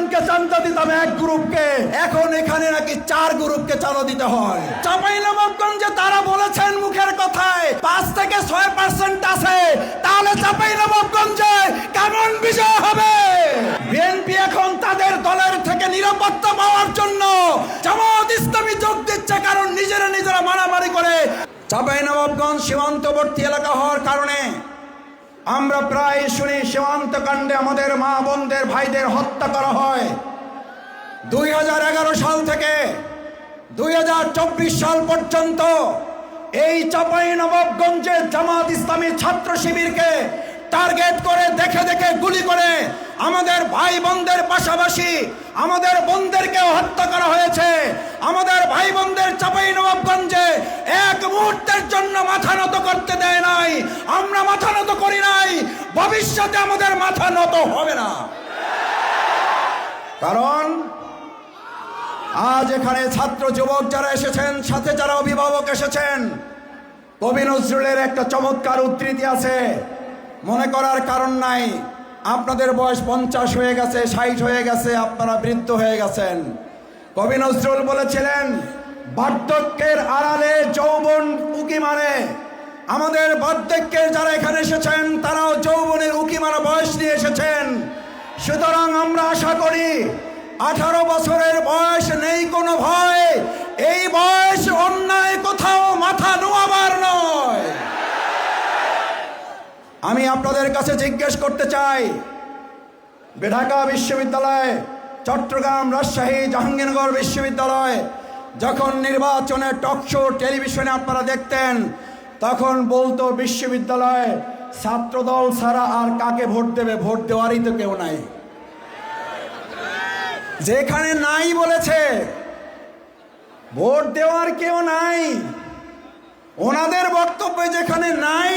একজনকে চাঁদা দিতাম এক গ্রুপকে, এখন এখানে নাকি 4 গ্রুপকে চাঁদা দিতে হয়। চাঁপাইনবাবগঞ্জে তারা বলেছেন মুখের কথায় 5 থেকে 6% আছে, তাহলে চাঁপাইনবাবগঞ্জে কেমন বিজয় হবে? বিএনপি এখন তাদের দলের থেকে নিরাপত্তা পাওয়ার জন্য জামাত ইসলামী যোগ দিচ্ছে, কারণ নিজেরা মারামারি করে। চাঁপাইনবাবগঞ্জ সীমান্তবর্তী এলাকা হওয়ার কারণে আমরা প্রায় শুনি সীমান্ত কাণ্ডে আমাদের মা বোনদের ভাইদের হত্যা করা হয়। 2011 সাল থেকে 2024 সাল পর্যন্ত এই চাঁপাইনবাবগঞ্জে জামাত ইসলামী ছাত্র শিবিরকে টার্গেট করে দেখে গুলি করে আমাদের ভাই বোনদের পাশাপাশি আমাদের বোনদেরকে হত্যা করা হয়েছে। আমাদের ভাই বোনদের চাঁপাইনবাবগঞ্জে এক মুহূর্তের জন্য মাথা নত করতে দেয় নাই, আমরা মাথা নত করি নাই, ভবিষ্যতে আমাদের মাথা নত হবে না। কারণ আজ এখানে ছাত্র যুবক যারা এসেছেন, সাথে যারা অভিভাবক এসেছেন, কবি নজরুলের একটা চমৎকার উদ্ধৃতি আছে, মনে করার কারণ নাই। আপনাদের বয়স 50 হয়ে গেছে, 60 হয়ে গেছে, আপনারা বৃদ্ধ হয়ে গেছেন। কবি নজরুল বলেছিলেন, বার্ধক্যের আড়ালে যৌবন উকি মারে। আমাদের বার্ধক্যের যারা এখানে এসেছেন তারাও যৌবনের উকি মারা বয়স নিয়ে এসেছেন। সুতরাং আমরা আশা করি 18 বছরের বয়স নেই কোনো ভয়, এই বয়স অন্যায় কোথাও মাথা নোয়াবার নয়। আমি আপনাদের কাছে জিজ্ঞেস করতে চাই, ঢাকা বিশ্ববিদ্যালয়, চট্টগ্রাম, রাজশাহী, জাহাঙ্গীরনগর বিশ্ববিদ্যালয় যখন নির্বাচনের টকশো টেলিভিশনে আপনারা দেখতেন, তখন বলতো বিশ্ববিদ্যালয়ে ছাত্রদল ছাড়া আর কাকে ভোট দেবে, ভোট দেওয়ারই তো কেউ নাই। যেখানে নাই বলেছে ভোট দেওয়ার কেউ নাই, ওনাদের বক্তব্যে যেখানে নাই,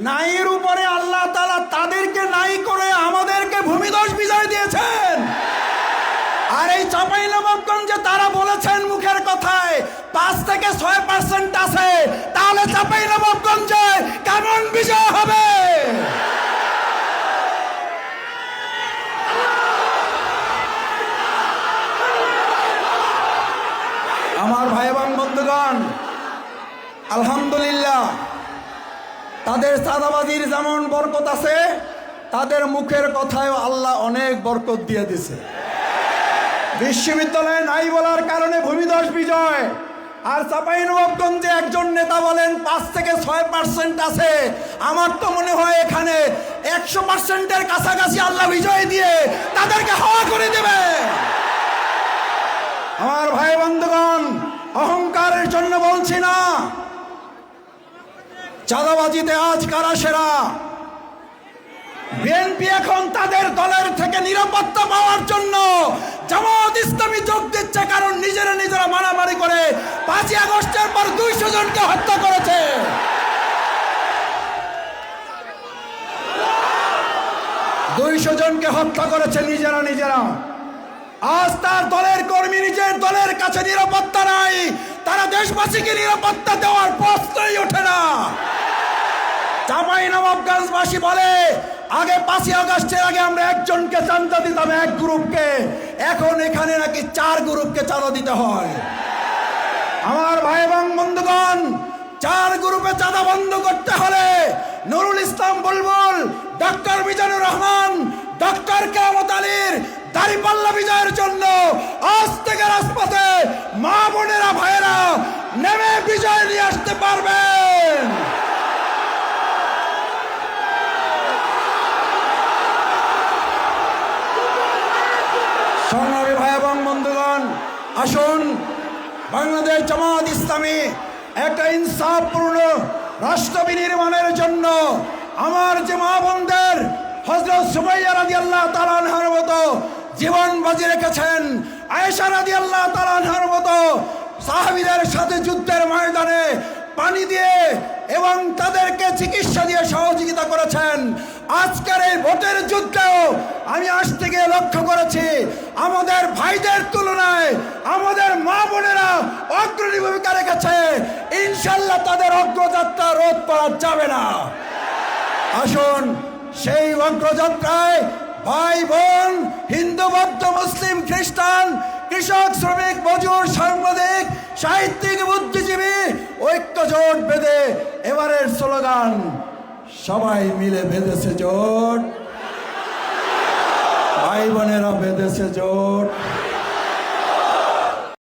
নাইয়ের উপরে আল্লাহ তাআলা তাদেরকে নাই করে আমাদেরকে ভূমিধস বিজয় দিয়েছেন। আর এই চাঁপাইনবাবগঞ্জে তারা বলেছেন মুখের কথায় 5 থেকে 6% আছে, তাহলে চাঁপাইনবাবগঞ্জে কেমন বিজয় হবে? আমার ভাই এবং বন্ধুগণ, আলহামদুলিল্লাহ, তাদের চাঁদাবাজির যেমন বরকত আছে, তাদের মুখের কথায়ও আল্লাহ অনেক বরকত দিয়ে দিছে। বিশ্ববিদ্যালয়ে নাই বলার কারণে ভূমিধস বিজয়। আর চাঁপাইনবাবগঞ্জে একজন নেতা বলেন 5 থেকে 6% আছে। আমার তো মনে হয় এখানে 100%-এর কাছাকাছি আল্লাহ বিজয় দিয়ে তাদেরকে হাওয়া করে দেবে। আমার ভাই বন্ধুগণ, অহংকারের জন্য বলছি না, চাঁদাবাজিতে আজ কারা সেরা? বিএনপি এখন তাদের দলের থেকে নিরাপত্তা পাওয়ার জন্য জামাত ইসলামী যোগ দিচ্ছে, কারণ নিজেরা মারামারি করে 5ই আগস্টের পর 200 জনকে হত্যা করেছে। নিজেরা। আজ তার দলের কর্মী নিজের দলের কাছে নিরাপত্তা নাই, তারা দেশবাসীকে নিরাপত্তা দেওয়ার প্রশ্নই ওঠে না। চাঁপাইনবাবগঞ্জবাসী বলে, আগে 5ই আগস্টের আগে আমরা একজনকে চাঁদা দিতাম এক গ্রুপকে, এখন এখানে নাকি 4 গ্রুপকে চাঁদা দিতে হয়। আমার ভাই এবং বন্ধুগণ, 4 গ্রুপে চাঁদা বন্ধ করতে হলে নুরুল ইসলাম বুলবুল, ডক্টর মিজানুর রহমান, ডক্টর কেরামত আলীর দাঁড়িপাল্লা বিজয়ের জন্য আজ থেকে রাজপথে মা বোনেরা ভাইয়েরা নেমে বিজয় নিয়ে আসতে পারবেন। সংগ্রামী ভাই এবং বন্ধুগণ, আসুন বাংলাদেশ জামাত ইসলামী একটা ইনসাফপূর্ণ রাষ্ট্র বিনির্মাণের জন্য আমার যে মা বোনদের হযরত সুমাইয়া রাদিয়াল্লাহু তাআলা আনহার মতো জীবন বাজি রেখেছেন, আয়েশা রাদিয়াল্লাহু তাআলা আনহার মতো সাহাবীদের সাথে যুদ্ধের ময়দানে পানি দিয়ে এবং তাদেরকে চিকিৎসা দিয়ে সহযোগিতা করেছেন, আজকের এই ভোটের যুদ্ধেও আমি আজ থেকে লক্ষ্য করেছি আমাদের ভাইদের তুলনায় আমাদের মা বোনেরা অগ্রণী ভূমিকা রেখেছে। ইনশাআল্লাহ তাদের অগ্রযাত্রা রোধ করা যাবে না। আসুন সেই অগ্রযাত্রায় ভাই বোন, হিন্দু বৌদ্ধ মুসলিম খ্রিস্টান, কৃষক শ্রমিক মজুর সাংবাদিক সাহিত্যিক বুদ্ধিজীবী ঐক্য জোট বেঁধে এবারের স্লোগান সবাই মিলে বেঁধেছে জোট, ভাই বোনেরা বেঁধেছে জোট।